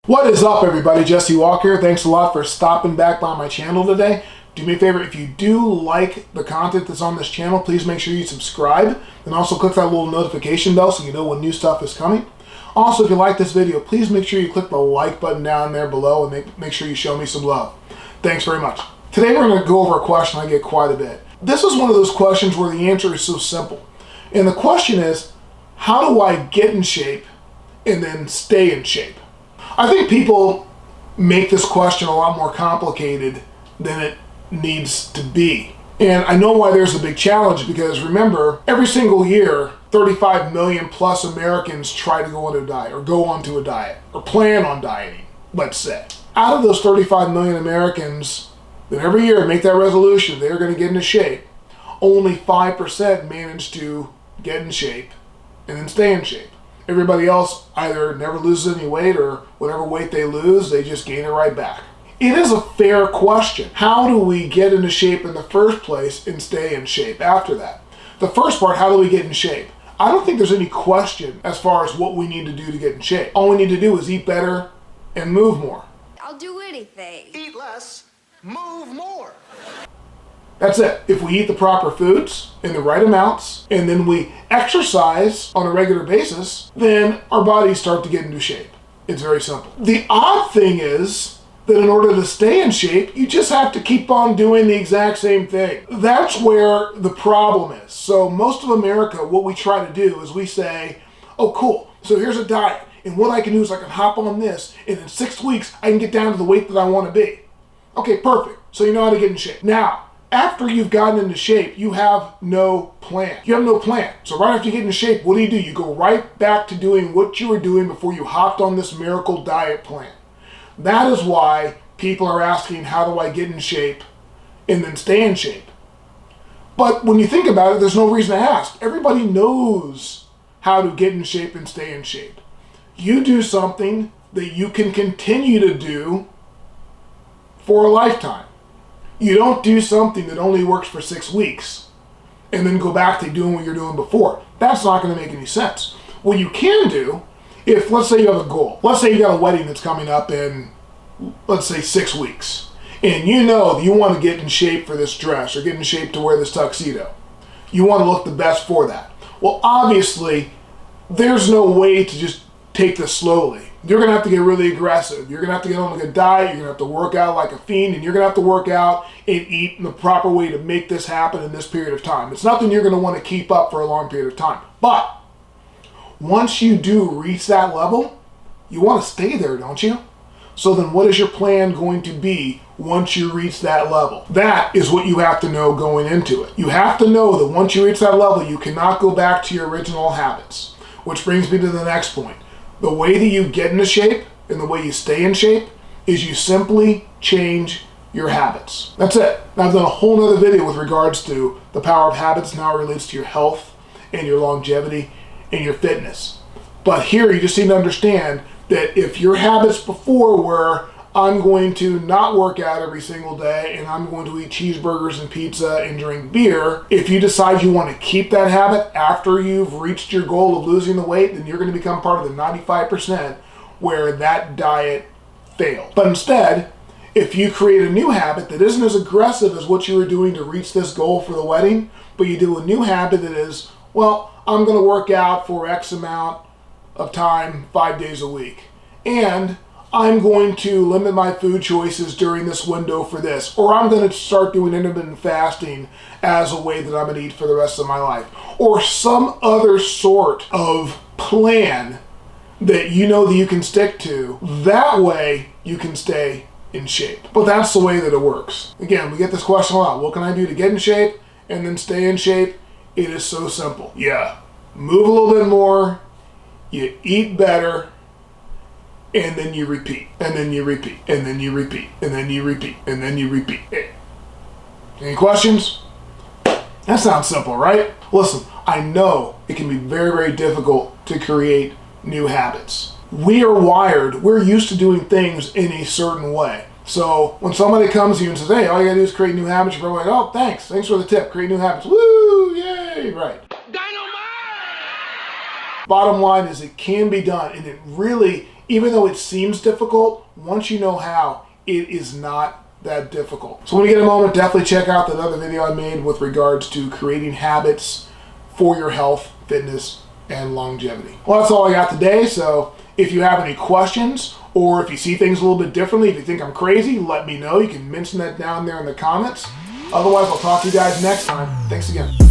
What is up, everybody? Jesse Walker here. Thanks a lot for stopping back by my channel today. Do me a favor, if you do like the content that's on this channel, please make sure you subscribe and also click that little notification bell so you know when new stuff is coming. Also, if you like this video, please make sure you click the like button down there below and make sure you show me some love. Thanks very much. Today we're going to go over a question I get quite a bit. This is one of those questions where the answer is so simple. And the question is, how do I get in shape and then stay in shape? I think people make this question a lot more complicated than it needs to be. And I know why there's a big challenge, because remember, every single year, 35 million plus Americans try to go on a diet or go onto a diet or plan on dieting, let's say. Out of those 35 million Americans that every year make that resolution, they're going to get into shape, only 5% manage to get in shape and then stay in shape. Everybody else either never loses any weight, or whatever weight they lose, they just gain it right back. It is a fair question. How do we get into shape in the first place and stay in shape after that? The first part, how do we get in shape? I don't think there's any question as far as what we need to do to get in shape. All we need to do is eat better and move more. I'll do anything. Eat less, move more. That's it. If we eat the proper foods in the right amounts, and then we exercise on a regular basis, then our bodies start to get into shape. It's very simple. The odd thing is that in order to stay in shape, you just have to keep on doing the exact same thing. That's where the problem is. So most of America, what we try to do is we say, oh cool, so here's a diet, and what I can do is I can hop on this, and in 6 weeks, I can get down to the weight that I want to be. Okay, perfect. So you know how to get in shape. Now, after you've gotten into shape, you have no plan. You have no plan. So right after you get into shape, what do? You go right back to doing what you were doing before you hopped on this miracle diet plan. That is why people are asking, how do I get in shape and then stay in shape? But when you think about it, there's no reason to ask. Everybody knows how to get in shape and stay in shape. You do something that you can continue to do for a lifetime. You don't do something that only works for 6 weeks and then go back to doing what you're doing before. That's not going to make any sense. What you can do, if let's say you have a goal, let's say you got a wedding that's coming up in, let's say 6 weeks, and you know that you want to get in shape for this dress or get in shape to wear this tuxedo. You want to look the best for that. Well, obviously, there's no way to just take this slowly. You're going to have to get really aggressive. You're going to have to get on a good diet. You're going to have to work out like a fiend, and you're going to have to work out and eat in the proper way to make this happen in this period of time. It's nothing you're going to want to keep up for a long period of time. But once you do reach that level, you want to stay there, don't you? So then what is your plan going to be once you reach that level? That is what you have to know going into it. You have to know that once you reach that level, you cannot go back to your original habits. Which brings me to the next point. The way that you get into shape and the way you stay in shape is you simply change your habits. That's it. Now, I've done a whole nother video with regards to the power of habits and how it relates to your health and your longevity and your fitness. But here you just need to understand that if your habits before were, I'm going to not work out every single day and I'm going to eat cheeseburgers and pizza and drink beer, if you decide you want to keep that habit after you've reached your goal of losing the weight, then you're going to become part of the 95% where that diet failed. But instead, if you create a new habit that isn't as aggressive as what you were doing to reach this goal for the wedding, but you do a new habit that is, well, I'm going to work out for X amount of time, 5 days a week, and I'm going to limit my food choices during this window for this, or I'm going to start doing intermittent fasting as a way that I'm going to eat for the rest of my life, or some other sort of plan that you know that you can stick to. That way you can stay in shape. But that's the way that it works. Again, we get this question a lot. What can I do to get in shape and then stay in shape? It is so simple. Yeah, move a little bit more, you eat better, and then you repeat, and then you repeat, and then you repeat, and then you repeat, and then you repeat. Any questions? That sounds simple, right? Listen, I know it can be very, very difficult to create new habits. We are wired, we're used to doing things in a certain way. So when somebody comes to you and says, hey, all you gotta do is create new habits, you're probably like, oh, thanks for the tip, create new habits. Woo, yay, right. Dynamite! Bottom line is it can be done, and it really Even though it seems difficult, once you know how, it is not that difficult. So when you get a moment, definitely check out that other video I made with regards to creating habits for your health, fitness, and longevity. Well, that's all I got today. So if you have any questions, or if you see things a little bit differently, if you think I'm crazy, let me know. You can mention that down there in the comments. Otherwise, I'll talk to you guys next time. Thanks again.